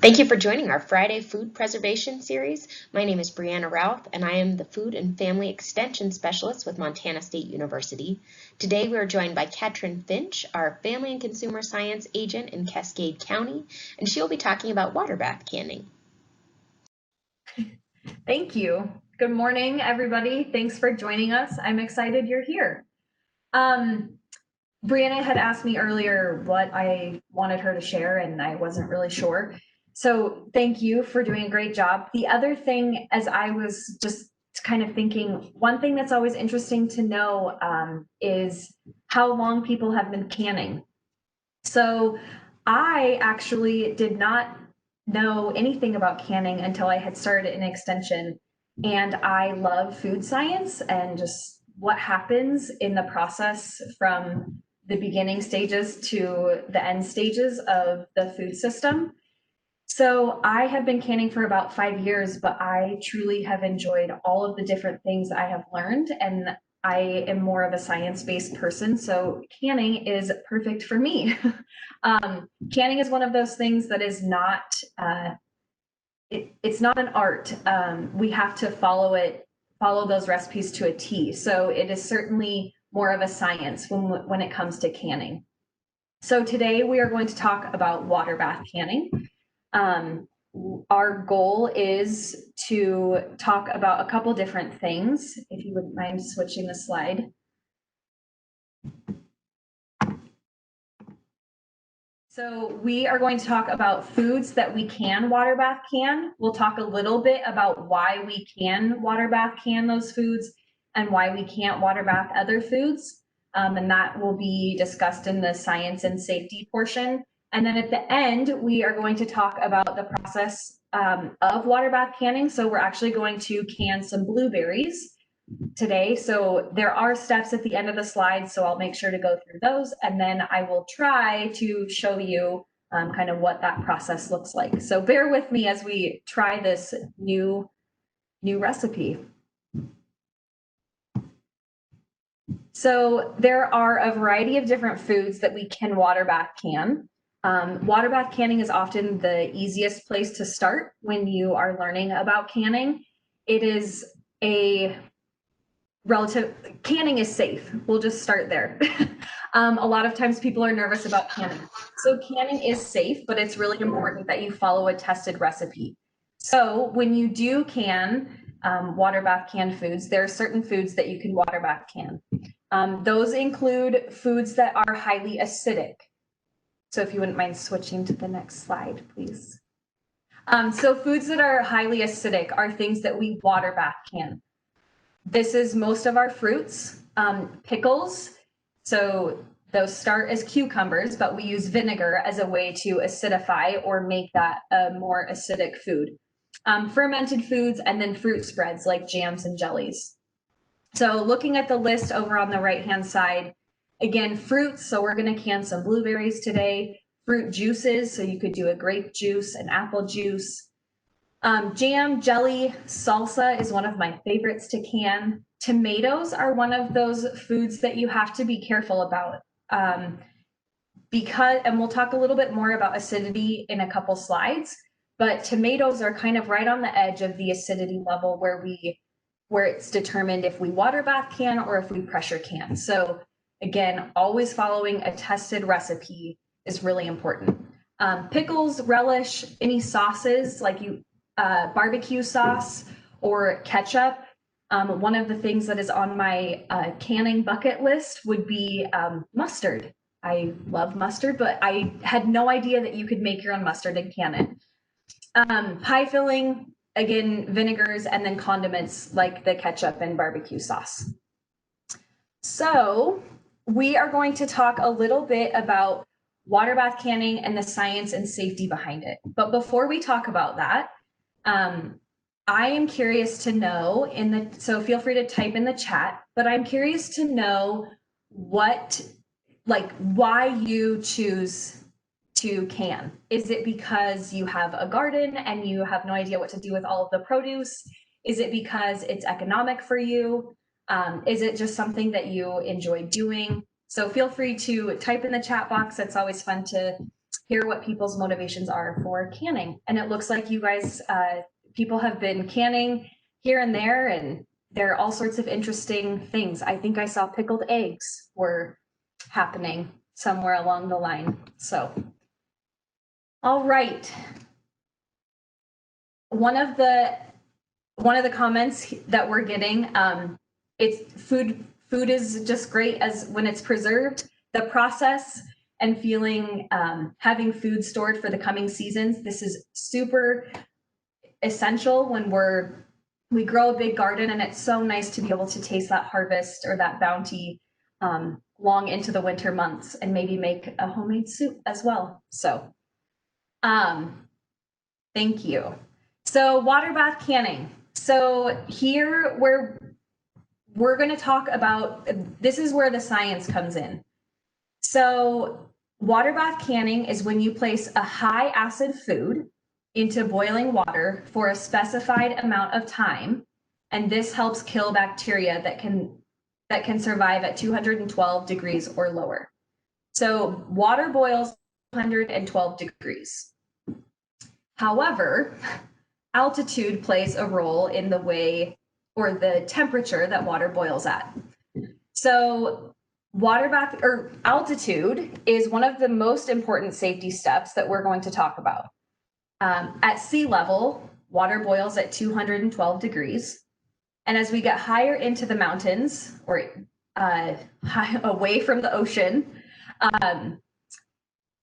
Thank you for joining our Friday Food Preservation Series. My name is Brianna Routh, and I am the Food and Family Extension Specialist with Montana State University. Today we are joined by Katrin Finch, our Family and Consumer Science Agent in Cascade County, and she'll be talking about water bath canning. Thank you. Good morning, everybody. Thanks for joining us. I'm excited you're here. Brianna had asked me earlier what I wanted her to share, and I wasn't really sure. So thank you for doing a great job. The other thing, as I was just kind of thinking, one thing that's always interesting to know is how long people have been canning. So I actually did not know anything about canning until I had started an extension. And I love food science and just what happens in the process from the beginning stages to the end stages of the food system. So I have been canning for about 5 years, but I truly have enjoyed all of the different things I have learned. And I am more of a science-based person, so canning is perfect for me. Canning is one of those things that is not, it's not an art. We have to follow those recipes to a T. So it is certainly more of a science when it comes to canning. So today we are going to talk about water bath canning. Our goal is to talk about a couple different things. If you wouldn't mind switching the slide. So we are going to talk about foods that we can water bath can. We'll talk a little bit about why we can water bath can those foods and why we can't water bath other foods. And that will be discussed in the science and safety portion. And then at the end, we are going to talk about the process of water bath canning. So we're actually going to can some blueberries today. So there are steps at the end of the slide, so I'll make sure to go through those, and then I will try to show you kind of what that process looks like. So bear with me as we try this new recipe. So there are a variety of different foods that we can water bath can. Water bath canning is often the easiest place to start when you are learning about canning. It is a canning is safe. We'll just start there. A lot of times people are nervous about canning. So canning is safe, but it's really important that you follow a tested recipe. So when you do can water bath canned foods, there are certain foods that you can water bath can. Those include foods that are highly acidic. So if you wouldn't mind switching to the next slide, please. So foods that are highly acidic are things that we water bath can. This is most of our fruits. Pickles, so those start as cucumbers, but we use vinegar as a way to acidify or make that a more acidic food. Fermented foods, and then fruit spreads like jams and jellies. So looking at the list over on the right-hand side, again, fruits, so we're gonna can some blueberries today. Fruit juices, so you could do a grape juice, an apple juice. Jam, jelly, salsa is one of my favorites to can. Tomatoes are one of those foods that you have to be careful about because, and we'll talk a little bit more about acidity in a couple slides, but tomatoes are kind of right on the edge of the acidity level where it's determined if we water bath can or if we pressure can. So again, always following a tested recipe is really important. Pickles, relish, any sauces like barbecue sauce or ketchup. One of the things that is on my canning bucket list would be mustard. I love mustard, but I had no idea that you could make your own mustard and can it. Pie filling, again, vinegars, and then condiments like the ketchup and barbecue sauce. So we are going to talk a little bit about water bath canning and the science and safety behind it. But before we talk about that, I am curious to know so feel free to type in the chat, but I'm curious to know why you choose to can. Is it because you have a garden and you have no idea what to do with all of the produce? Is it because it's economic for you? Is it just something that you enjoy doing? So feel free to type in the chat box. It's always fun to hear what people's motivations are for canning. And it looks like you guys, people have been canning here and there, and there are all sorts of interesting things. I think I saw pickled eggs were happening somewhere along the line. So, all right. One of the comments that we're getting, it's food is just great as when it's preserved. The process and feeling, having food stored for the coming seasons, this is super essential when we grow a big garden, and it's so nice to be able to taste that harvest or that bounty long into the winter months, and maybe make a homemade soup as well. So thank you. So water bath canning. So here we're going to talk about, this is where the science comes in. So water bath canning is when you place a high acid food into boiling water for a specified amount of time, and this helps kill bacteria that can survive at 212 degrees or lower. So water boils 112 degrees. However, altitude plays a role in the way or the temperature that water boils at. So water bath or altitude is one of the most important safety steps that we're going to talk about. At sea level, water boils at 212 degrees. And as we get higher into the mountains or away from the ocean,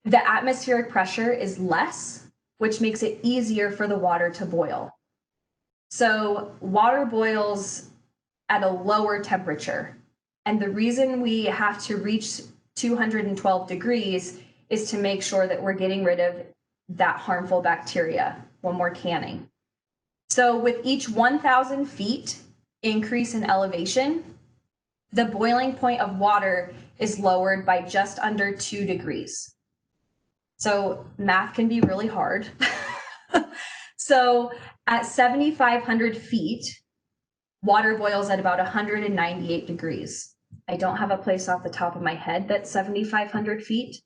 the atmospheric pressure is less, which makes it easier for the water to boil. So water boils at a lower temperature. And the reason we have to reach 212 degrees is to make sure that we're getting rid of that harmful bacteria when we're canning. So with each 1,000 feet increase in elevation, the boiling point of water is lowered by just under 2 degrees. So math can be really hard. So at 7,500 feet, water boils at about 198 degrees. I don't have a place off the top of my head that's 7,500 feet.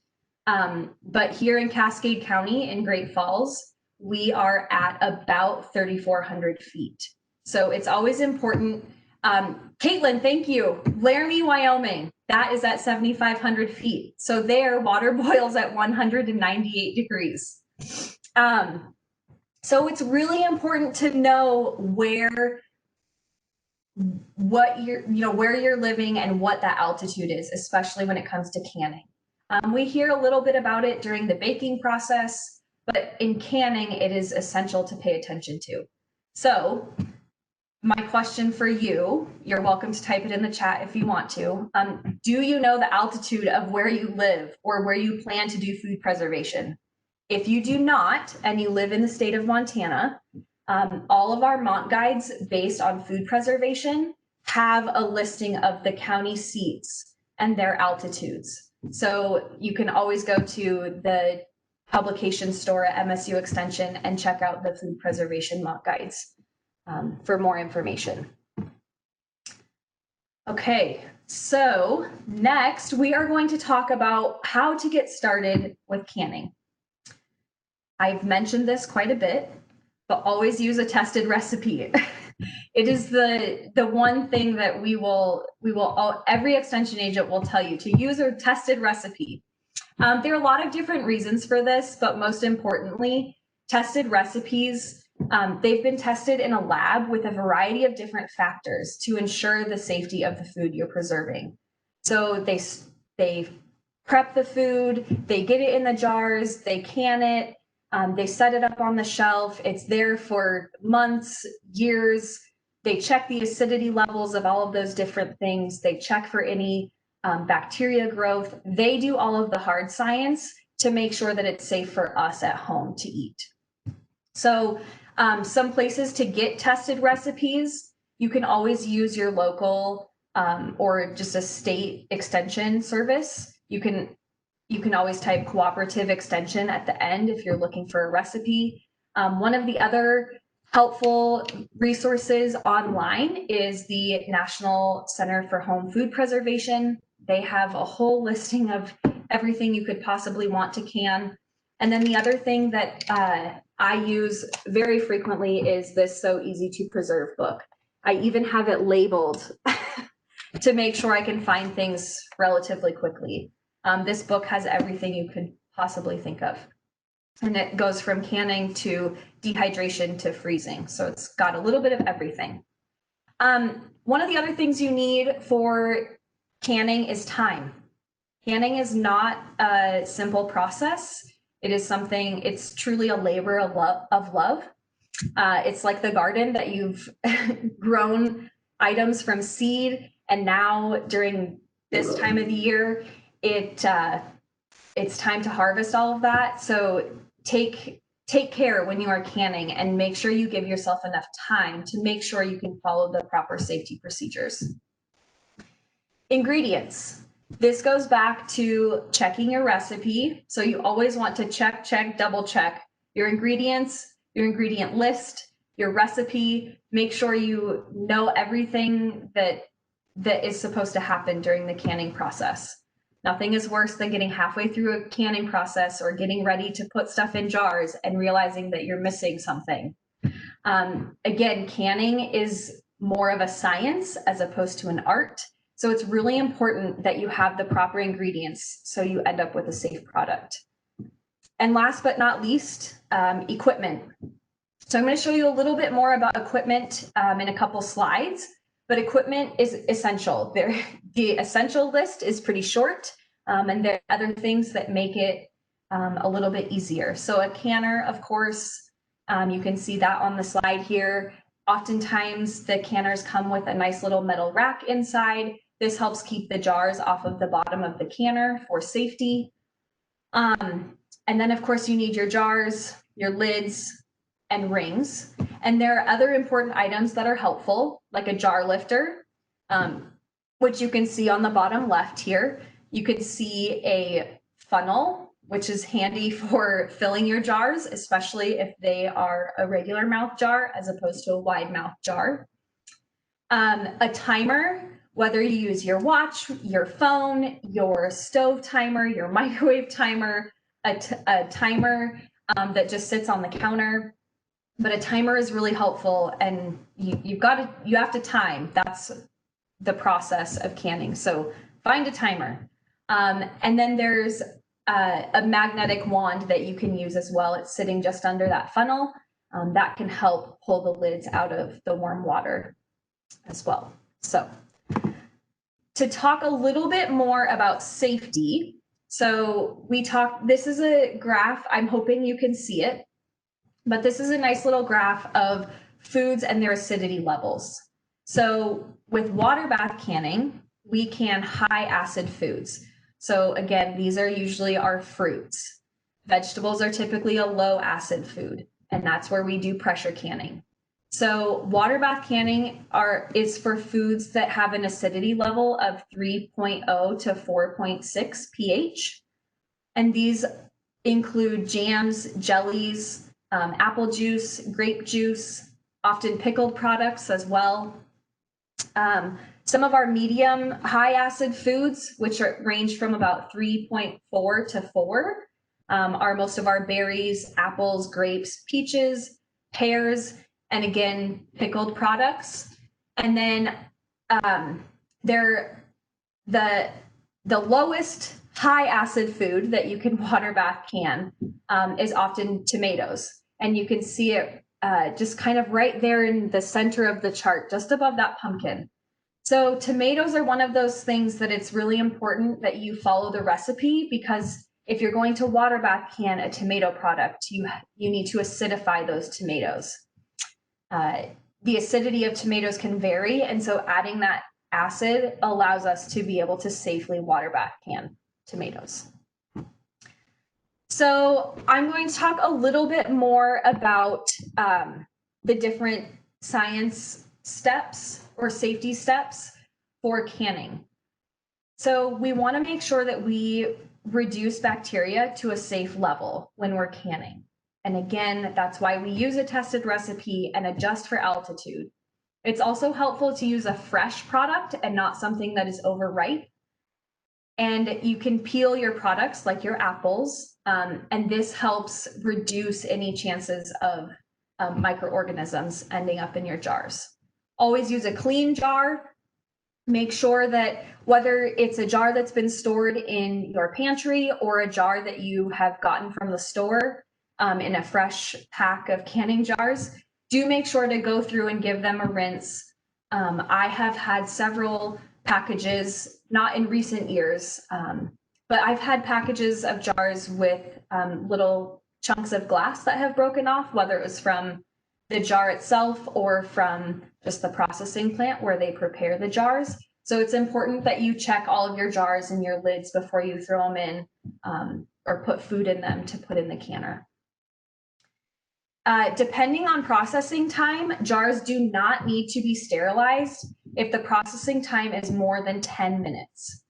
But here in Cascade County in Great Falls, we are at about 3,400 feet. So it's always important. Caitlin, thank you. Laramie, Wyoming, that is at 7,500 feet. So there, water boils at 198 degrees. So it's really important to know where you're living and what that altitude is, especially when it comes to canning. We hear a little bit about it during the baking process, but in canning, it is essential to pay attention to. So my question for you, you're welcome to type it in the chat if you want to. Do you know the altitude of where you live or where you plan to do food preservation? If you do not, and you live in the state of Montana, all of our Mont guides based on food preservation have a listing of the county seats and their altitudes. So you can always go to the publication store at MSU Extension and check out the food preservation Mont guides for more information. Okay, so next we are going to talk about how to get started with canning. I've mentioned this quite a bit, but always use a tested recipe. It is the one thing that every extension agent will tell you, to use a tested recipe. There are a lot of different reasons for this, but most importantly, tested recipes, they've been tested in a lab with a variety of different factors to ensure the safety of the food you're preserving. So they prep the food, they get it in the jars, they can it, they set it up on the shelf. It's there for months, years. They check the acidity levels of all of those different things. They check for any bacteria growth. They do all of the hard science to make sure that it's safe for us at home to eat. So some places to get tested recipes, you can always use your local or just a state extension service. You can always type cooperative extension at the end if you're looking for a recipe. One of the other helpful resources online is the National Center for Home Food Preservation. They have a whole listing of everything you could possibly want to can. And then the other thing that I use very frequently is this So Easy to Preserve book. I even have it labeled to make sure I can find things relatively quickly. This book has everything you could possibly think of. And it goes from canning to dehydration to freezing. So it's got a little bit of everything. One of the other things you need for canning is time. Canning is not a simple process. It is something, it's truly a labor of love. It's like the garden that you've grown items from seed, and now during this time of the year, it's time to harvest all of that. So take care when you are canning and make sure you give yourself enough time to make sure you can follow the proper safety procedures. Ingredients. This goes back to checking your recipe. So you always want to check, double check your ingredients, your ingredient list, your recipe. Make sure you know everything that is supposed to happen during the canning process. Nothing is worse than getting halfway through a canning process or getting ready to put stuff in jars and realizing that you're missing something. Again, canning is more of a science as opposed to an art. So it's really important that you have the proper ingredients so you end up with a safe product. And last but not least, equipment. So I'm going to show you a little bit more about equipment in a couple slides, but equipment is essential. The essential list is pretty short, and there are other things that make it a little bit easier. So a canner, of course, you can see that on the slide here. Oftentimes the canners come with a nice little metal rack inside. This helps keep the jars off of the bottom of the canner for safety. And then of course you need your jars, your lids, and rings. And there are other important items that are helpful, like a jar lifter, which you can see on the bottom left here. You can see a funnel, which is handy for filling your jars, especially if they are a regular mouth jar as opposed to a wide mouth jar. A timer, whether you use your watch, your phone, your stove timer, your microwave timer, a timer that just sits on the counter. But a timer is really helpful, and you have to time. That's the process of canning. So find a timer. And then there's a magnetic wand that you can use as well. It's sitting just under that funnel. That can help pull the lids out of the warm water as well. So to talk a little bit more about safety, so this is a graph, I'm hoping you can see it, but this is a nice little graph of foods and their acidity levels. So with water bath canning, we can high acid foods. So again, these are usually our fruits. Vegetables are typically a low acid food, and that's where we do pressure canning. So water bath canning is for foods that have an acidity level of 3.0 to 4.6 pH. And these include jams, jellies, apple juice, grape juice, often pickled products as well. Some of our medium high acid foods, which range from about 3.4 to 4, are most of our berries, apples, grapes, peaches, pears, and again, pickled products. And then the lowest high acid food that you can water bath can is often tomatoes. And you can see it just kind of right there in the center of the chart, just above that pumpkin. So tomatoes are one of those things that it's really important that you follow the recipe, because if you're going to water bath can a tomato product, you need to acidify those tomatoes. The acidity of tomatoes can vary, and so adding that acid allows us to be able to safely water bath can tomatoes. So I'm going to talk a little bit more about the different science steps or safety steps for canning. So we want to make sure that we reduce bacteria to a safe level when we're canning. And again, that's why we use a tested recipe and adjust for altitude. It's also helpful to use a fresh product and not something that is overripe. And you can peel your products like your apples And this helps reduce any chances of microorganisms ending up in your jars. Always use a clean jar. Make sure that whether it's a jar that's been stored in your pantry or a jar that you have gotten from the store in a fresh pack of canning jars, do make sure to go through and give them a rinse. I have had several packages, not in recent years, but I've had packages of jars with little chunks of glass that have broken off, whether it was from the jar itself or from just the processing plant where they prepare the jars. So it's important that you check all of your jars and your lids before you throw them in or put food in them to put in the canner. Depending on processing time, jars do not need to be sterilized if the processing time is more than 10 minutes.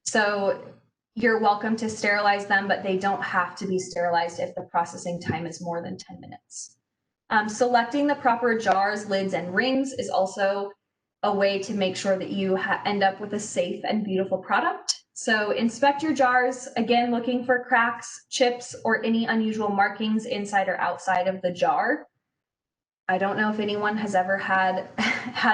So you're welcome to sterilize them, but they don't have to be sterilized if the processing time is more than 10 minutes. Selecting the proper jars, lids, and rings is also a way to make sure that you end up with a safe and beautiful product. So inspect your jars, again, looking for cracks, chips, or any unusual markings inside or outside of the jar. I don't know if anyone has ever had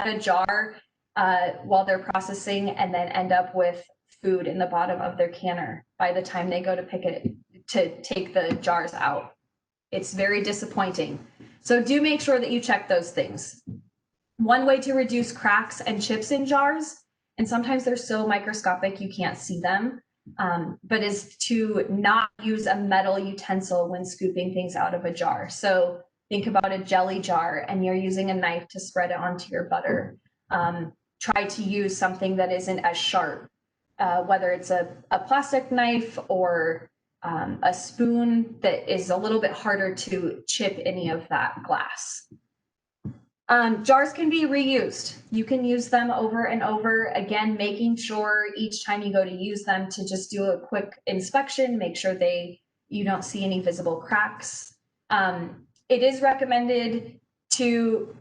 a jar while they're processing and then end up with food in the bottom of their canner by the time they go to take the jars out. It's very disappointing. So do make sure that you check those things. One way to reduce cracks and chips in jars, and sometimes they're so microscopic you can't see them, but is to not use a metal utensil when scooping things out of a jar. So think about a jelly jar and you're using a knife to spread it onto your butter. Try to use something that isn't as sharp, whether it's a plastic knife or a spoon that is a little bit harder to chip any of that glass. Jars can be reused. You can use them over and over, again, making sure each time you go to use them to just do a quick inspection, make sure you don't see any visible cracks. It is recommended to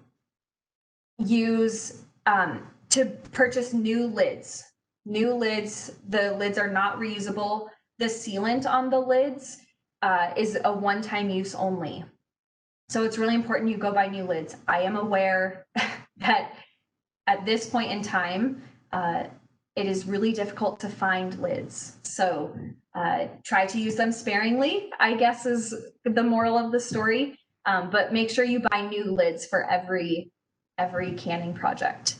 use, to purchase new lids. New lids, the lids are not reusable. The sealant on the lids is a one-time use only. So it's really important you go buy new lids. I am aware that at this point in time, it is really difficult to find lids. So try to use them sparingly, I guess is the moral of the story. But make sure you buy new lids for every canning project.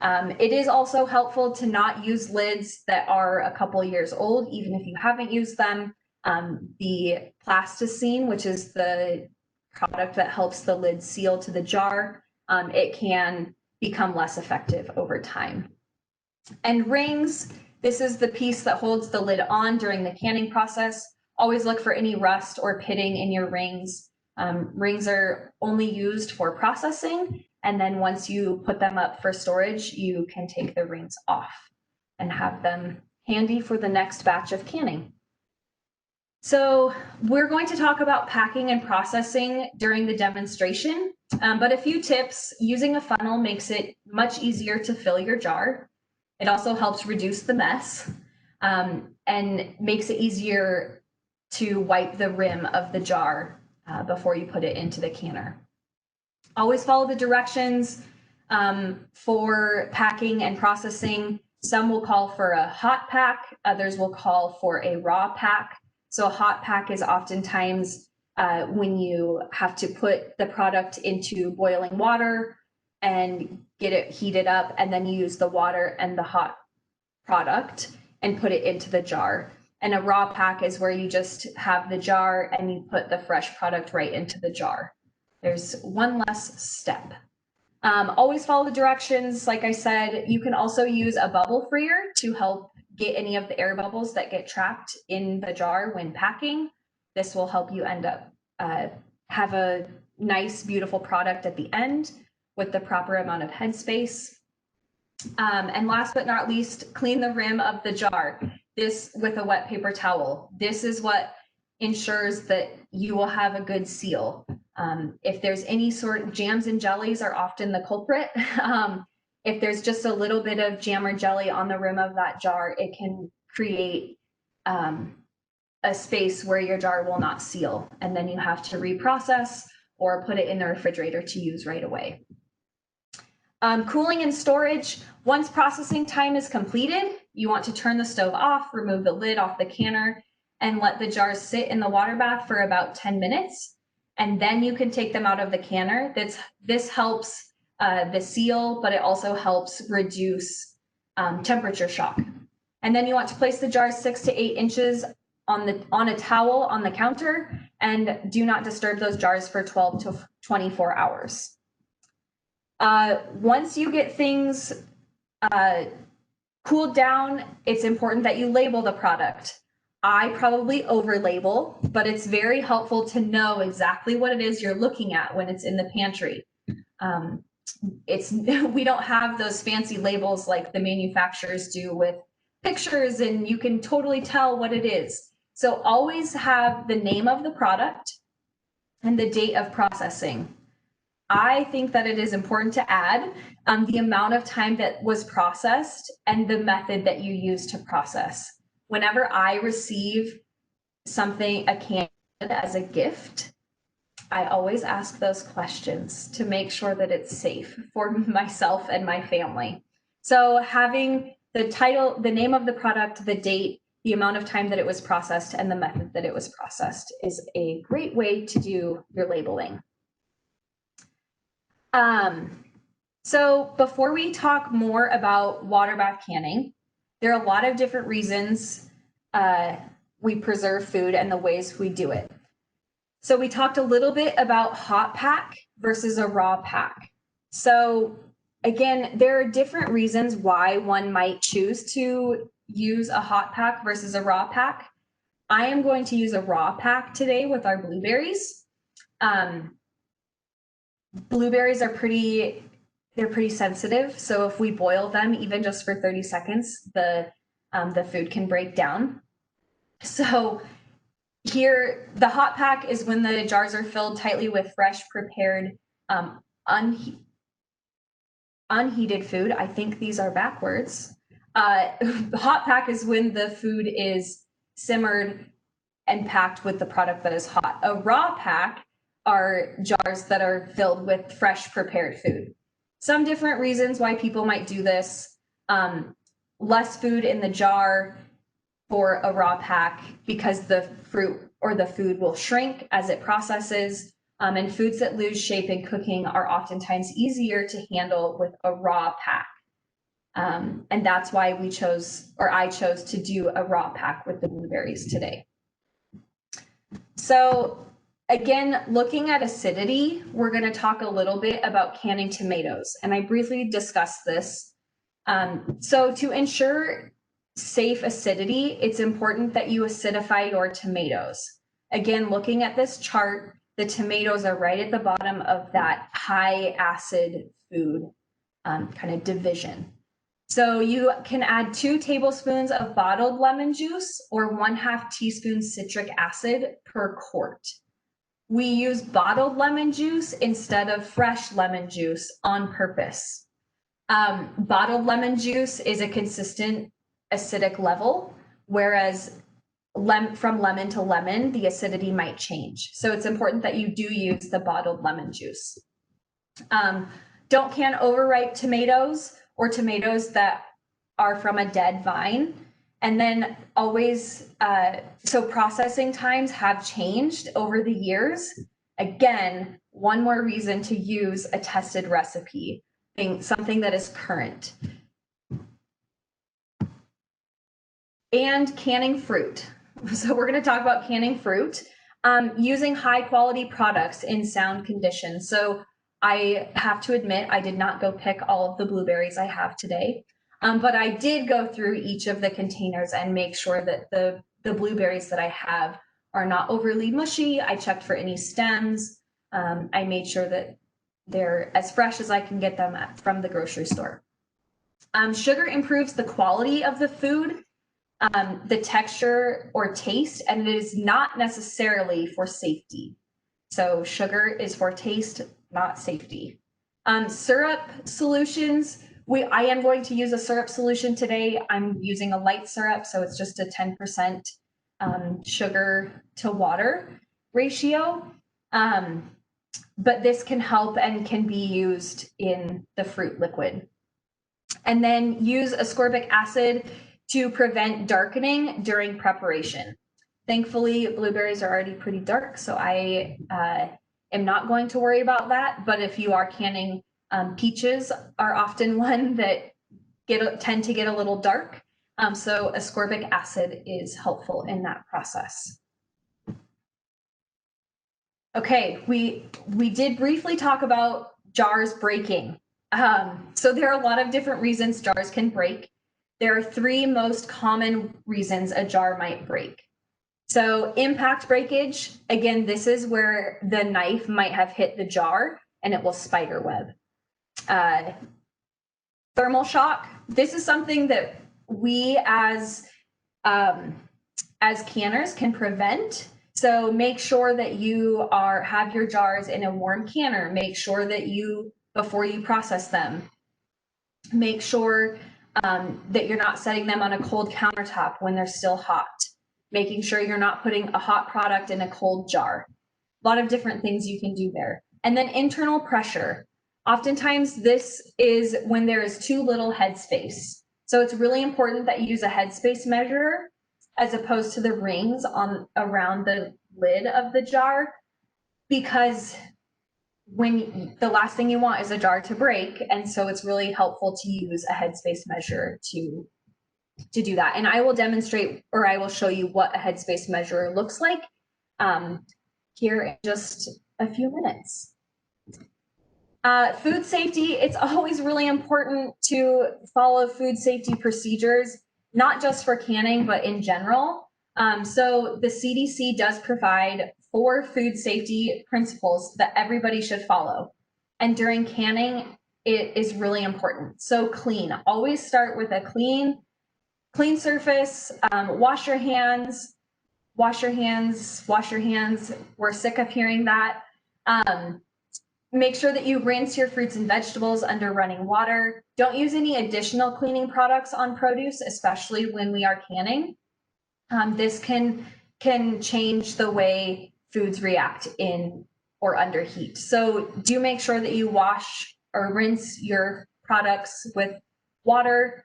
It is also helpful to not use lids that are a couple years old, even if you haven't used them. The plasticine, which is the product that helps the lid seal to the jar, it can become less effective over time. And rings, this is the piece that holds the lid on during the canning process. Always look for any rust or pitting in your rings. Rings are only used for processing, and then once you put them up for storage, you can take the rings off and have them handy for the next batch of canning. So we're going to talk about packing and processing during the demonstration, but a few tips. Using a funnel makes it much easier to fill your jar. It also helps reduce the mess and makes it easier to wipe the rim of the jar before you put it into the canner. Always follow the directions for packing and processing. Some will call for a hot pack, others will call for a raw pack. So a hot pack is oftentimes when you have to put the product into boiling water and get it heated up, and then you use the water and the hot product and put it into the jar. And a raw pack is where you just have the jar and you put the fresh product right into the jar. There's one less step. Always follow the directions. Like I said, you can also use a bubble freer to help get any of the air bubbles that get trapped in the jar when packing. This will help you end up have a nice, beautiful product at the end with the proper amount of headspace. And last but not least, clean the rim of the jar. This with a wet paper towel. This is what ensures that you will have a good seal. If there's any sort of jams and jellies are often the culprit. If there's just a little bit of jam or jelly on the rim of that jar, it can create a space where your jar will not seal, and then you have to reprocess or put it in the refrigerator to use right away. Cooling and storage. Once processing time is completed, you want to turn the stove off, remove the lid off the canner, and let the jars sit in the water bath for about 10 minutes. And then you can take them out of the canner. This helps the seal, but it also helps reduce temperature shock. And then you want to place the jars 6 to 8 inches on a towel on the counter, and do not disturb those jars for 12 to 24 hours. Once you get things cooled down, it's important that you label the product. I probably over-label, but it's very helpful to know exactly what it is you're looking at when it's in the pantry. We don't have those fancy labels like the manufacturers do with pictures, and you can totally tell what it is. So always have the name of the product and the date of processing. I think that it is important to add the amount of time that was processed and the method that you use to process. Whenever I receive something, a can as a gift, I always ask those questions to make sure that it's safe for myself and my family. So having the title, the name of the product, the date, the amount of time that it was processed, and the method that it was processed is a great way to do your labeling. So before we talk more about water bath canning, there are a lot of different reasons we preserve food and the ways we do it. So we talked a little bit about hot pack versus a raw pack. So again, there are different reasons why one might choose to use a hot pack versus a raw pack. I am going to use a raw pack today with our blueberries. Blueberries are pretty sensitive. So if we boil them, even just for 30 seconds, the food can break down. So here, the hot pack is when the jars are filled tightly with fresh, prepared, unheated food. I think these are backwards. The hot pack is when the food is simmered and packed with the product that is hot. A raw pack are jars that are filled with fresh, prepared food. Some different reasons why people might do this. Less food in the jar for a raw pack because the fruit or the food will shrink as it processes, and foods that lose shape in cooking are oftentimes easier to handle with a raw pack. And that's why I chose to do a raw pack with the blueberries today. So again, looking at acidity, we're going to talk a little bit about canning tomatoes, and I briefly discussed this. So to ensure safe acidity, it's important that you acidify your tomatoes. Again, looking at this chart, the tomatoes are right at the bottom of that high acid food kind of division. So you can add 2 tablespoons of bottled lemon juice or 1/2 teaspoon citric acid per quart. We use bottled lemon juice instead of fresh lemon juice on purpose. Bottled lemon juice is a consistent acidic level, whereas from lemon to lemon, the acidity might change. So it's important that you do use the bottled lemon juice. Don't can overripe tomatoes or tomatoes that are from a dead vine. And then always, so processing times have changed over the years. Again, one more reason to use a tested recipe, something that is current. And canning fruit. So we're going to talk about canning fruit, using high quality products in sound condition. So I have to admit, I did not go pick all of the blueberries I have today, but I did go through each of the containers and make sure that the blueberries that I have are not overly mushy. I checked for any stems. I made sure that they're as fresh as I can get them from the grocery store. Sugar improves the quality of the food, the texture or taste, and it is not necessarily for safety. So sugar is for taste, not safety. Syrup solutions, I am going to use a syrup solution today. I'm using a light syrup, so it's just a 10% sugar to water ratio. But this can help and can be used in the fruit liquid. And then use ascorbic acid to prevent darkening during preparation. Thankfully, blueberries are already pretty dark, so I am not going to worry about that. But if you are canning, peaches are often one that tend to get a little dark. So ascorbic acid is helpful in that process. Okay, we did briefly talk about jars breaking. So there are a lot of different reasons jars can break. There are 3 most common reasons a jar might break. So impact breakage, again, this is where the knife might have hit the jar and it will spider web. Thermal shock, this is something that we as canners can prevent. So make sure that you have your jars in a warm canner. Make sure that before you process them, make sure that you're not setting them on a cold countertop when they're still hot. Making sure you're not putting a hot product in a cold jar. A lot of different things you can do there. And then internal pressure. Oftentimes this is when there is too little headspace. So it's really important that you use a headspace measurer as opposed to the rings around the lid of the jar, because the last thing you want is a jar to break. And so it's really helpful to use a headspace measure to do that. And I will demonstrate, or I will show you what a headspace measurer looks like here in just a few minutes. Food safety, it's always really important to follow food safety procedures, not just for canning, but in general. So the CDC does provide 4 food safety principles that everybody should follow. And during canning, it is really important. So clean, always start with a clean surface, wash your hands, wash your hands, wash your hands. We're sick of hearing that. Make sure that you rinse your fruits and vegetables under running water. Don't use any additional cleaning products on produce, especially when we are canning. This can change the way foods react in or under heat. So do make sure that you wash or rinse your products with water.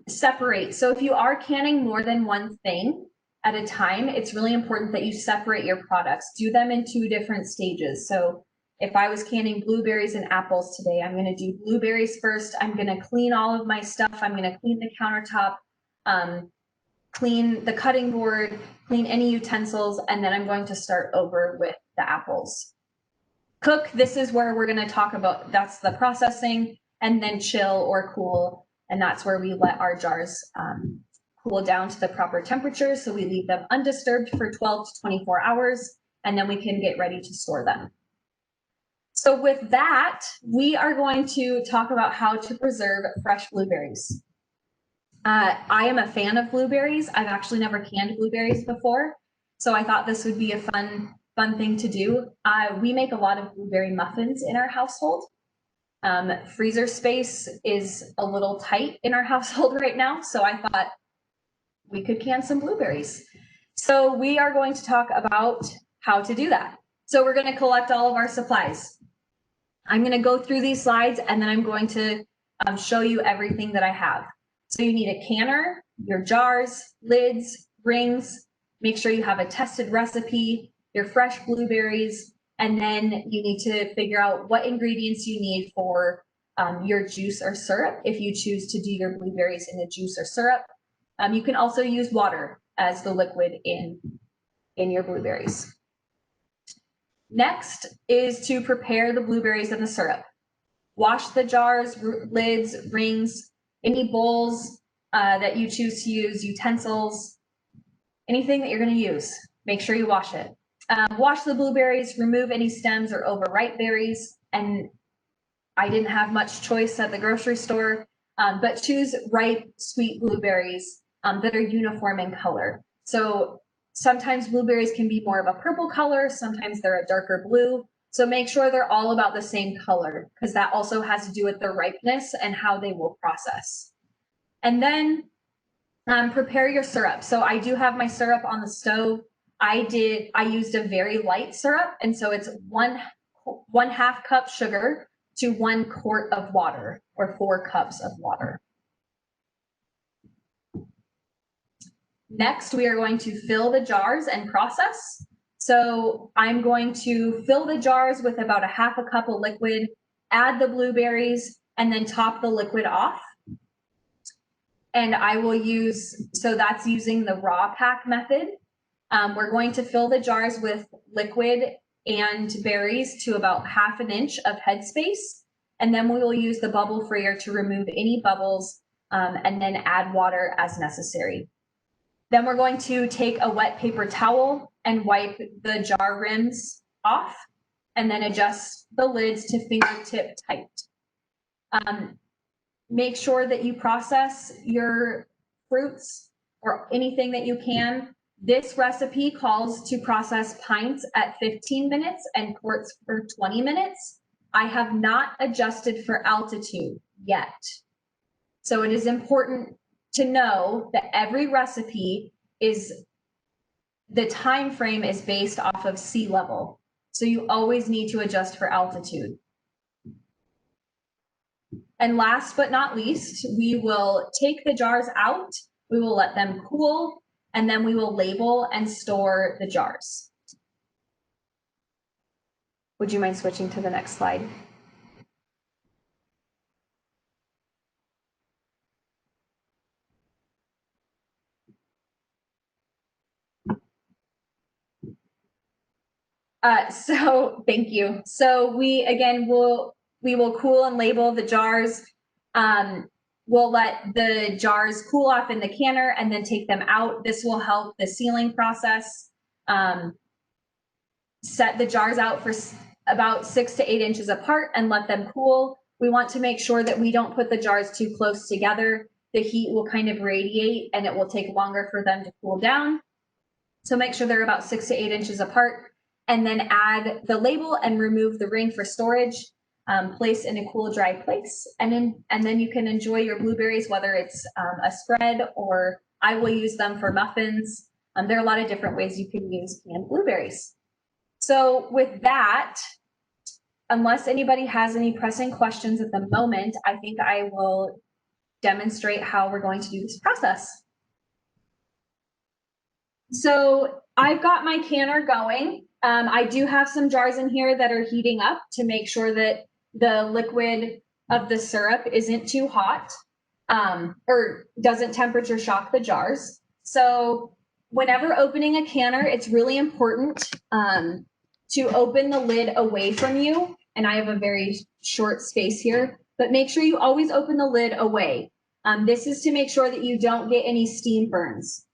Separate. So if you are canning more than one thing at a time, it's really important that you separate your products. Do them in 2 different stages. So if I was canning blueberries and apples today, I'm going to do blueberries first. I'm going to clean all of my stuff. I'm going to clean the countertop, clean the cutting board, clean any utensils, and then I'm going to start over with the apples. Cook, this is where we're going to talk about, that's the processing, and then chill or cool. And that's where we let our jars cool down to the proper temperature. So we leave them undisturbed for 12 to 24 hours, and then we can get ready to store them. So with that, we are going to talk about how to preserve fresh blueberries. I am a fan of blueberries. I've actually never canned blueberries before, so I thought this would be a fun thing to do. We make a lot of blueberry muffins in our household. Freezer space is a little tight in our household right now, so I thought we could can some blueberries. So we are going to talk about how to do that. So we're going to collect all of our supplies. I'm going to go through these slides and then I'm going to show you everything that I have. So you need a canner, your jars, lids, rings, make sure you have a tested recipe, your fresh blueberries, and then you need to figure out what ingredients you need for your juice or syrup if you choose to do your blueberries in a juice or syrup. You can also use water as the liquid in your blueberries. Next is to prepare the blueberries and the syrup. Wash the jars, lids, rings, any bowls that you choose to use, utensils, anything that you're going to use. Make sure you wash it. Wash the blueberries, remove any stems or overripe berries. And I didn't have much choice at the grocery store, but choose ripe, sweet blueberries that are uniform in color. So sometimes blueberries can be more of a purple color, sometimes they're a darker blue. So make sure they're all about the same color, because that also has to do with the ripeness and how they will process. And then Prepare your syrup. So I do have my syrup on the stove. I used a very light syrup, and so it's one half cup sugar to 1 quart of water, or 4 cups of water. Next, we are going to fill the jars and process. So I'm going to fill the jars with about a half a cup of liquid, add the blueberries, and then top the liquid off. And I will use, so that's using the raw pack method. We're going to fill the jars with liquid and berries to about 1/2 inch of headspace. And then we will use the bubble freer to remove any bubbles, and then add water as necessary. Then we're going to take a wet paper towel and wipe the jar rims off, and then adjust the lids to fingertip tight. Make sure that you process your fruits or anything that you can. This recipe calls to process pints at 15 minutes and quarts for 20 minutes. I have not adjusted for altitude yet. So it is important to know that every recipe the time frame is based off of sea level. So you always need to adjust for altitude. And last but not least, we will take the jars out, we will let them cool, and then we will label and store the jars. Would you mind switching to the next slide? So thank you. So we will cool and label the jars. We'll let the jars cool off in the canner and then take them out. This will help the sealing process. Set the jars out for about 6 to 8 inches apart and let them cool. We want to make sure that we don't put the jars too close together. The heat will kind of radiate and it will take longer for them to cool down. So make sure they're about 6 to 8 inches apart, and then add the label and remove the ring for storage. Place in a cool, dry place, and then you can enjoy your blueberries, whether it's a spread, or I will use them for muffins. There are a lot of different ways you can use canned blueberries. So with that, unless anybody has any pressing questions at the moment, I think I will demonstrate how we're going to do this process. So I've got my canner going. I do have some jars in here that are heating up to make sure that the liquid of the syrup isn't too hot, or doesn't temperature shock the jars. So whenever opening a canner, it's really important to open the lid away from you. And I have a very short space here, but make sure you always open the lid away. This is to make sure that you don't get any steam burns.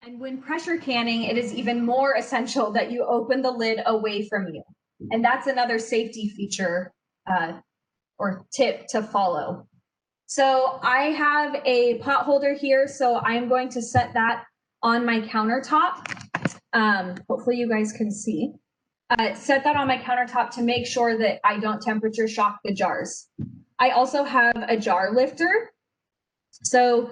And when pressure canning, it is even more essential that you open the lid away from you. And that's another safety feature or tip to follow. So I have a pot holder here, so I'm going to set that on my countertop. Hopefully you guys can see. Set that on my countertop to make sure that I don't temperature shock the jars. I also have a jar lifter. So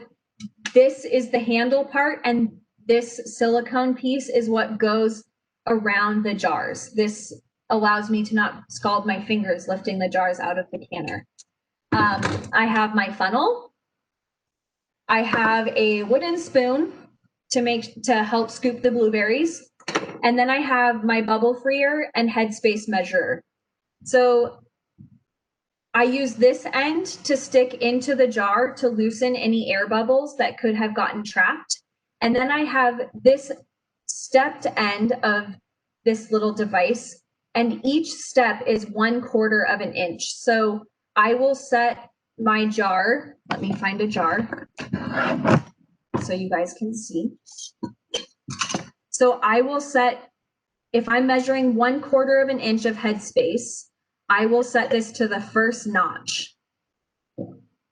this is the handle part, and this silicone piece is what goes around the jars. This allows me to not scald my fingers lifting the jars out of the canner. I have my funnel. I have a wooden spoon to help scoop the blueberries. And then I have my bubble freer and headspace measurer. So I use this end to stick into the jar to loosen any air bubbles that could have gotten trapped. And then I have this stepped end of this little device, and each step is 1/4 of an inch. So I will set my jar, let me find a jar so you guys can see. So I will set, if I'm measuring 1/4 of an inch of headspace, I will set this to the first notch.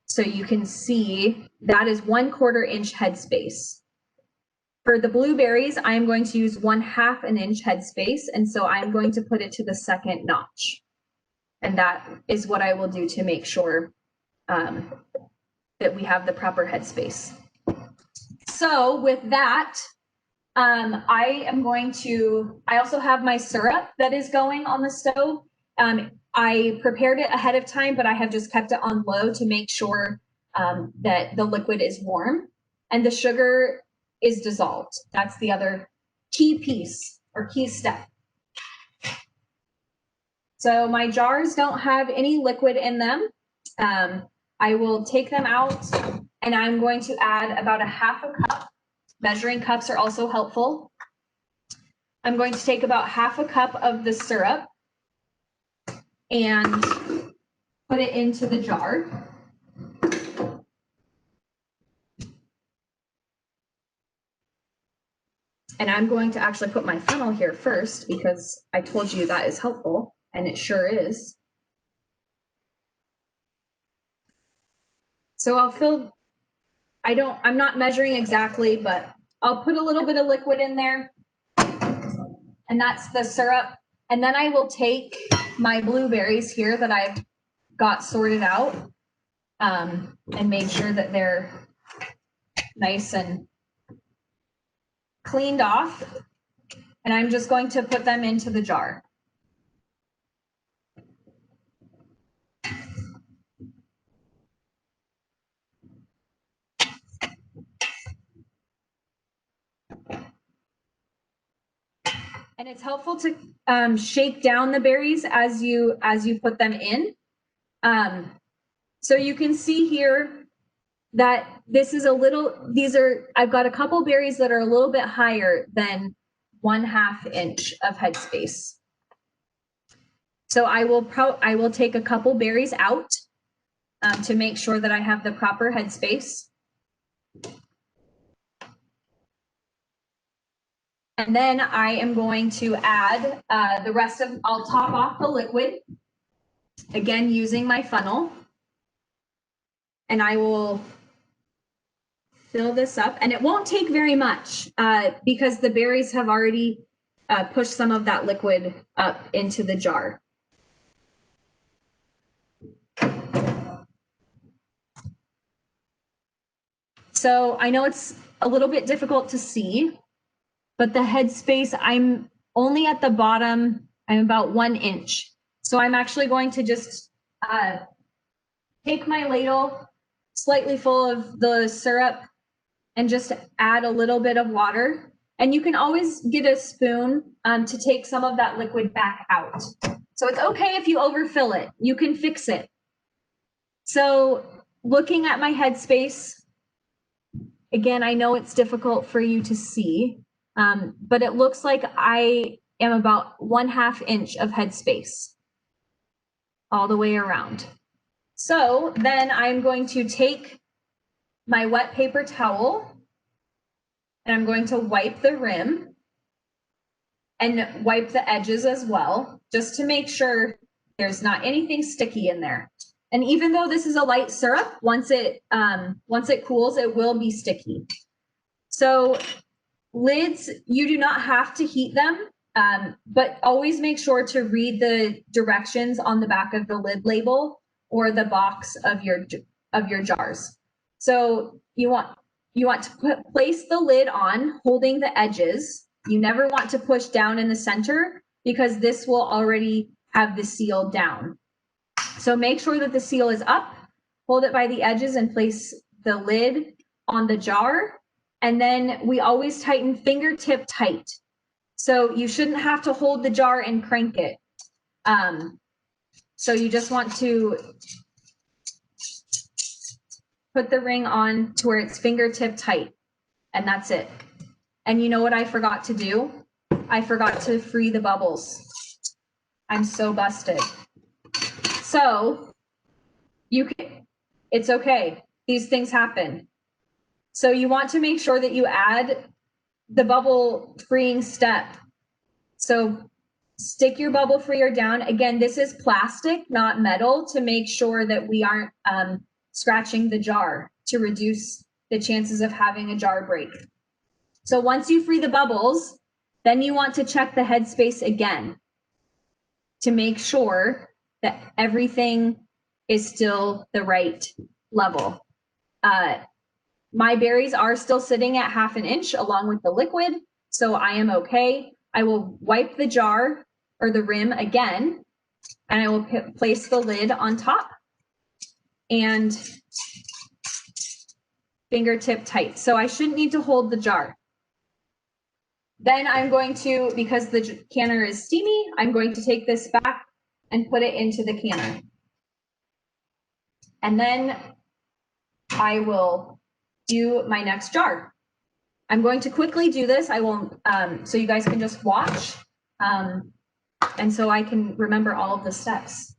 So you can see that is 1/4 inch headspace. For the blueberries, I'm going to use 1/2 an inch headspace, and so I'm going to put it to the second notch. And that is what I will do to make sure that that we have the proper headspace. So with that, I also have my syrup that is going on the stove. I prepared it ahead of time, but I have just kept it on low to make sure that the liquid is warm and the sugar is dissolved. That's the other key piece or key step. So my jars don't have any liquid in them. I will take them out and I'm going to add about a half a cup. Measuring cups are also helpful. I'm going to take about half a cup of the syrup and put it into the jar. And I'm going to actually put my funnel here first because I told you that is helpful, and it sure is. So I'm not measuring exactly, but I'll put a little bit of liquid in there, and that's the syrup. And then I will take my blueberries here that I've got sorted out and made sure that they're nice and cleaned off. And I'm just going to put them into the jar. And it's helpful to shake down the berries as you put them in. So you can see here that this is I've got a couple berries that are a little bit higher than 1/2 inch of headspace. So I will take a couple berries out to make sure that I have the proper headspace. And then I am going to add I'll top off the liquid, again using my funnel. And I will fill this up. And it won't take very much because the berries have already pushed some of that liquid up into the jar. So I know it's a little bit difficult to see, but the headspace, I'm only at the bottom, I'm about 1 inch. So I'm actually going to just take my ladle slightly full of the syrup and just add a little bit of water. And you can always get a spoon to take some of that liquid back out. So it's okay if you overfill it, you can fix it. So looking at my headspace, again, I know it's difficult for you to see, but it looks like I am about 1/2 inch of headspace all the way around. So then I'm going to take my wet paper towel and I'm going to wipe the rim and wipe the edges as well, just to make sure there's not anything sticky in there. And even though this is a light syrup, once it cools, it will be sticky. So lids, you do not have to heat them, but always make sure to read the directions on the back of the lid label or the box of your jars. So you want to place the lid on, holding the edges. You never want to push down in the center because this will already have the seal down. So make sure that the seal is up, hold it by the edges and place the lid on the jar. And then we always tighten fingertip tight. So you shouldn't have to hold the jar and crank it. So you just want to put the ring on to where it's fingertip tight, and that's it. And you know what I forgot to do? I forgot to free the bubbles. I'm so busted. So it's okay. These things happen. So you want to make sure that you add the bubble freeing step. So stick your bubble freer down. Again, this is plastic, not metal, to make sure that we aren't scratching the jar, to reduce the chances of having a jar break. So once you free the bubbles, then you want to check the headspace again to make sure that everything is still the right level. My berries are still sitting at 1/2 inch along with the liquid, so I am okay. I will wipe the jar or the rim again, and I will place the lid on top and fingertip tight. So I shouldn't need to hold the jar. Then I'm going to, because the canner is steamy, I'm going to take this back and put it into the canner. And then I will do my next jar. I'm going to quickly do this. I will, so you guys can just watch, and so I can remember all of the steps.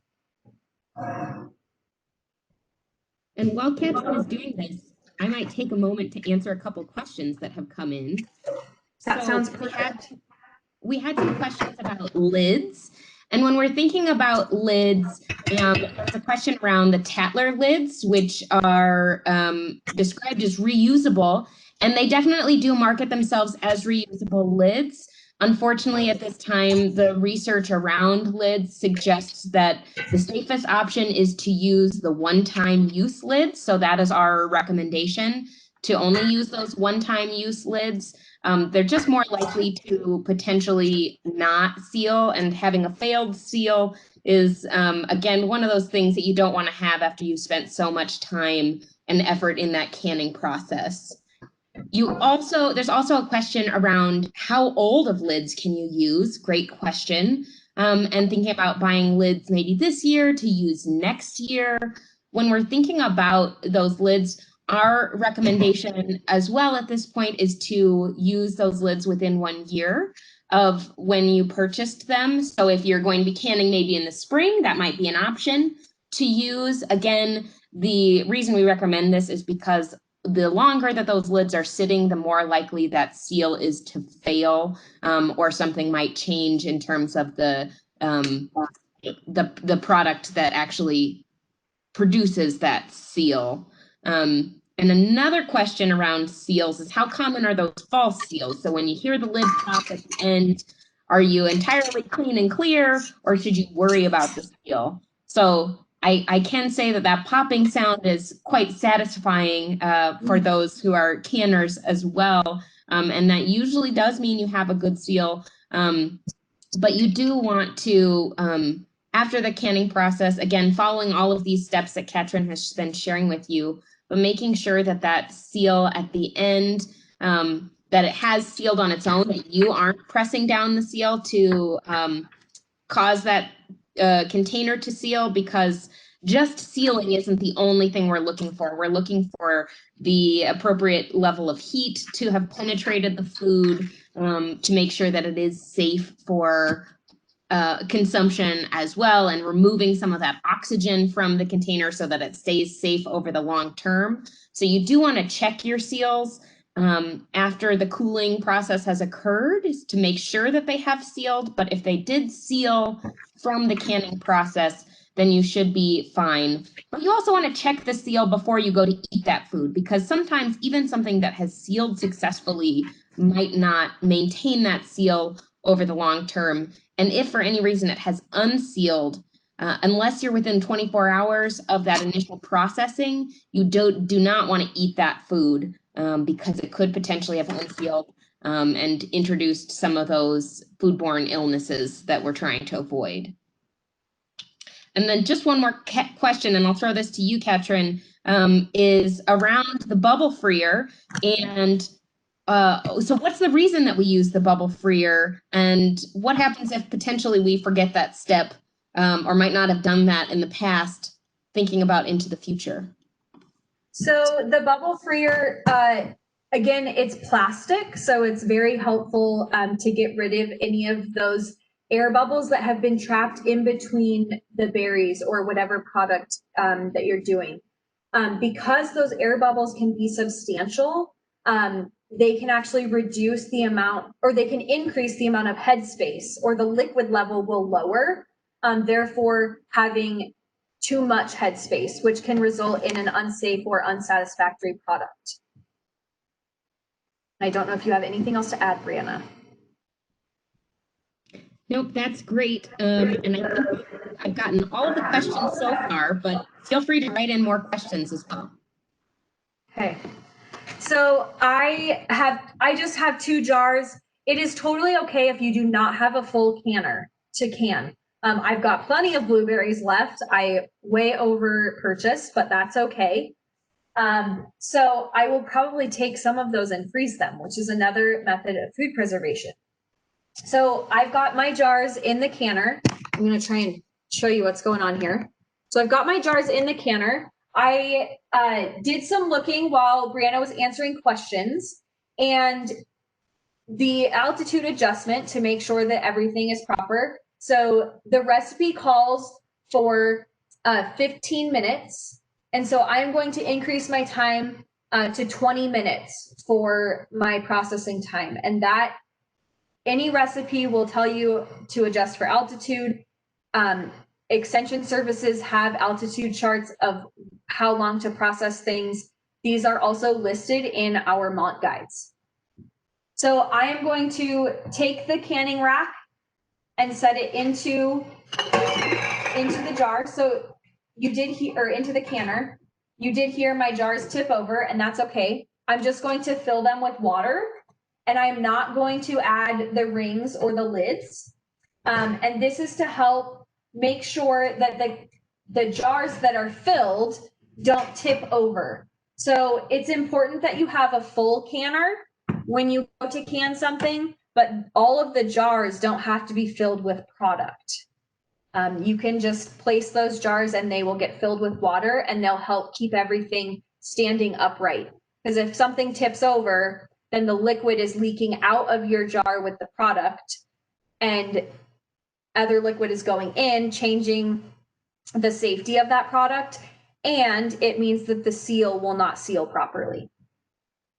And while Katrin is doing this, I might take a moment to answer a couple questions that have come in. That sounds perfect. We had some questions about lids. And when we're thinking about lids, there's a question around the Tatler lids, which are described as reusable. And they definitely do market themselves as reusable lids. Unfortunately, at this time, the research around lids suggests that the safest option is to use the one-time use lids. So that is our recommendation, to only use those one-time use lids. They're just more likely to potentially not seal, and having a failed seal is, again, one of those things that you don't want to have after you've spent so much time and effort in that canning process. There's also a question around how old of lids can you use? Great question. And thinking about buying lids maybe this year to use next year. When we're thinking about those lids, our recommendation as well at this point is to use those lids within 1 year of when you purchased them. So if you're going to be canning maybe in the spring, that might be an option to use. Again, the reason we recommend this is because the longer that those lids are sitting, the more likely that seal is to fail, or something might change in terms of the product that actually produces that seal. And another question around seals is, how common are those false seals? So when you hear the lid pop at the end, are you entirely clean and clear, or should you worry about the seal? So I can say that that popping sound is quite satisfying for those who are canners as well. And that usually does mean you have a good seal. But you do want to, after the canning process, again, following all of these steps that Katrin has been sharing with you, but making sure that that seal at the end, that it has sealed on its own, that you aren't pressing down the seal to cause that container to seal, because just sealing isn't the only thing we're looking for. We're looking for the appropriate level of heat to have penetrated the food, to make sure that it is safe for consumption as well, and removing some of that oxygen from the container so that it stays safe over the long term. So you do want to check your seals after the cooling process has occurred, to make sure that they have sealed. But if they did seal from the canning process, then you should be fine. But you also want to check the seal before you go to eat that food, because sometimes even something that has sealed successfully might not maintain that seal over the long term. And if for any reason it has unsealed, unless you're within 24 hours of that initial processing, you do not want to eat that food, because it could potentially have unsealed and introduced some of those foodborne illnesses that we're trying to avoid. And then just one more question, and I'll throw this to you, Katrin, is around the bubble freer. And so what's the reason that we use the bubble freer, and what happens if potentially we forget that step, or might not have done that in the past, thinking about into the future? So the bubble freer, again, it's plastic, so it's very helpful to get rid of any of those air bubbles that have been trapped in between the berries or whatever product that you're doing. Because those air bubbles can be substantial, they can actually reduce the amount, or they can increase the amount of headspace, or the liquid level will lower, therefore having too much headspace, which can result in an unsafe or unsatisfactory product. I don't know if you have anything else to add, Brianna. Nope, that's great. And I think I've gotten all of the questions so far, but feel free to write in more questions as well. Okay. So I just have 2 jars. It is totally okay if you do not have a full canner to can. I've got plenty of blueberries left. I way over purchased, but that's okay. So I will probably take some of those and freeze them, which is another method of food preservation. So I've got my jars in the canner. I'm going to try and show you what's going on here. So I've got my jars in the canner. I did some looking while Brianna was answering questions, and the altitude adjustment to make sure that everything is proper. So the recipe calls for 15 minutes. And so I'm going to increase my time to 20 minutes for my processing time. And that any recipe will tell you to adjust for altitude. Extension services have altitude charts of how long to process things. These are also listed in our Mont guides. So I am going to take the canning rack and set it into the jar. So you did hear, or into the canner. You did hear my jars tip over, and that's okay. I'm just going to fill them with water, and I'm not going to add the rings or the lids. And this is to help make sure that the jars that are filled don't tip over. So it's important that you have a full canner when you go to can something, but all of the jars don't have to be filled with product. You can just place those jars and they will get filled with water, and they'll help keep everything standing upright. Because if something tips over, then the liquid is leaking out of your jar with the product, and other liquid is going in, changing the safety of that product, and it means that the seal will not seal properly.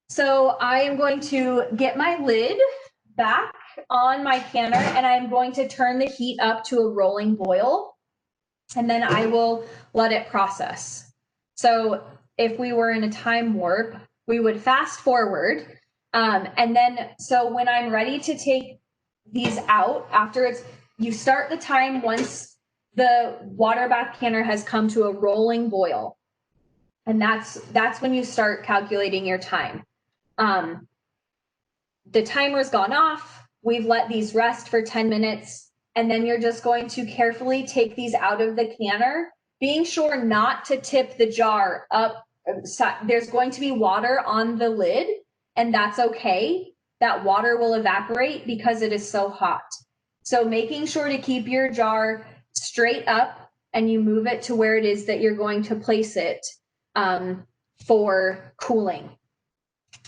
So I am going to get my lid back on my canner, and I'm going to turn the heat up to a rolling boil, and then I will let it process. So if we were in a time warp, we would fast forward, and then so when I'm ready to take these out, after you start the time once the water bath canner has come to a rolling boil, and that's when you start calculating your time. The timer's gone off. We've let these rest for 10 minutes, and then you're just going to carefully take these out of the canner, being sure not to tip the jar up. There's going to be water on the lid, and that's okay. That water will evaporate because it is so hot. So making sure to keep your jar straight up, and you move it to where it is that you're going to place it for cooling.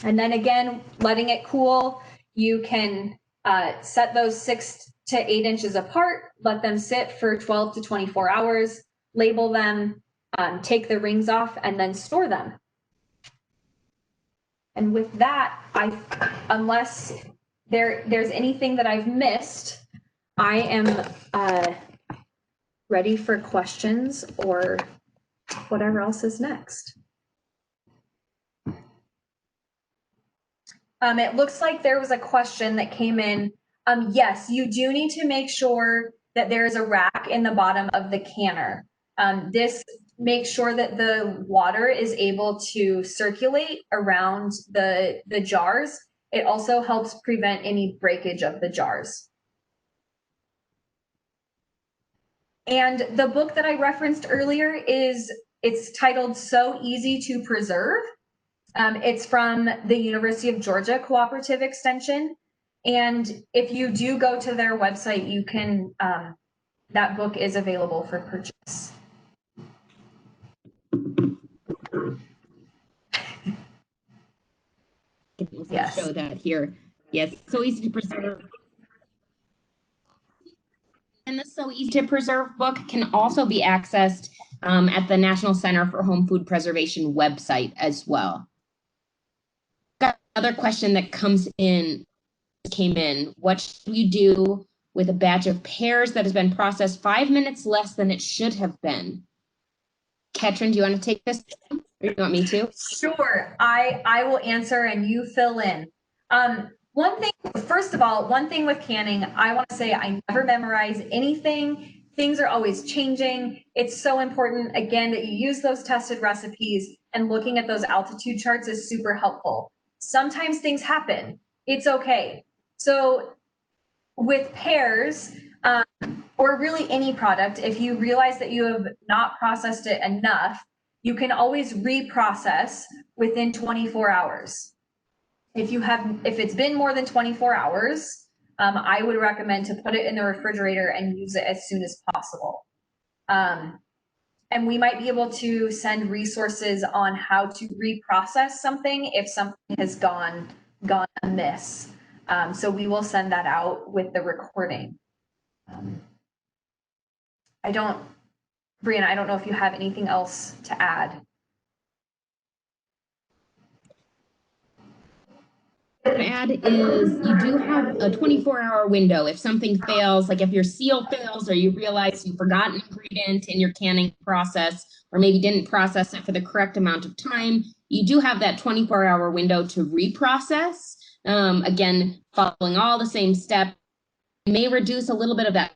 And then again, letting it cool, you can set those 6 to 8 inches apart, let them sit for 12 to 24 hours, label them, take the rings off, and then store them. And with that, unless there's anything that I've missed, I am ready for questions or whatever else is next. It looks like there was a question that came in. Yes, you do need to make sure that there is a rack in the bottom of the canner. This makes sure that the water is able to circulate around the jars. It also helps prevent any breakage of the jars. And the book that I referenced earlier it's titled So Easy to Preserve. It's from the University of Georgia Cooperative Extension. And if you do go to their website, you can, that book is available for purchase. Yes. Show that here. Yes, So Easy to Preserve. And the So Easy to Preserve book can also be accessed at the National Center for Home Food Preservation website as well. Got another question that came in. What should you do with a batch of pears that has been processed 5 minutes less than it should have been? Katrin, do you want to take this? Or do you want me to? Sure, I will answer and you fill in. One thing, first of all, one thing with canning, I want to say I never memorize anything. Things are always changing. It's so important, again, that you use those tested recipes. and looking at those altitude charts is super helpful. Sometimes things happen. It's okay. So with pears, or really any product, if you realize that you have not processed it enough, you can always reprocess within 24 hours. If it's been more than 24 hours, I would recommend to put it in the refrigerator and use it as soon as possible. And we might be able to send resources on how to reprocess something if something has gone amiss. So we will send that out with the recording. Brianna, I don't know if you have anything else to add. Add is you do have a 24-hour window. If something fails, like if your seal fails or you realize you forgot an ingredient in your canning process or maybe didn't process it for the correct amount of time, you do have that 24-hour window to reprocess. Again, following all the same steps. It may reduce a little bit of that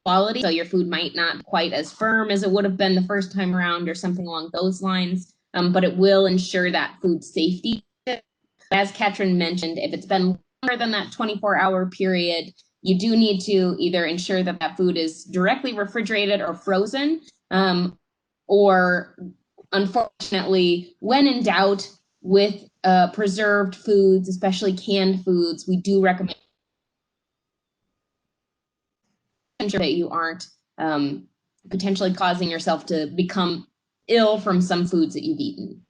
quality, so your food might not quite as firm as it would have been the first time around or something along those lines, but it will ensure that food safety. As Katrin mentioned, if it's been longer than that 24-hour period, you do need to either ensure that that food is directly refrigerated or frozen, or unfortunately, when in doubt with preserved foods, especially canned foods, we do recommend that you aren't potentially causing yourself to become ill from some foods that you've eaten.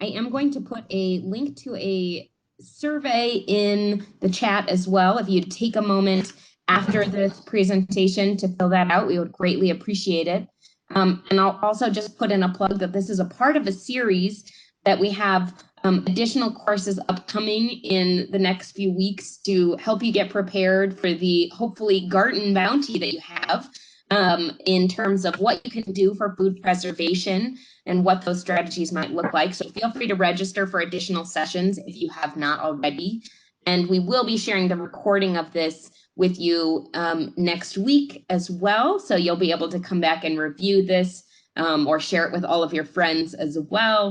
I am going to put a link to a survey in the chat as well. If you'd take a moment after this presentation to fill that out, we would greatly appreciate it. And I'll also just put in a plug that this is a part of a series that we have additional courses upcoming in the next few weeks to help you get prepared for the hopefully garden bounty that you have, in terms of what you can do for food preservation and what those strategies might look like. So feel free to register for additional sessions if you have not already. And we will be sharing the recording of this with you next week as well. So you'll be able to come back and review this or share it with all of your friends as well.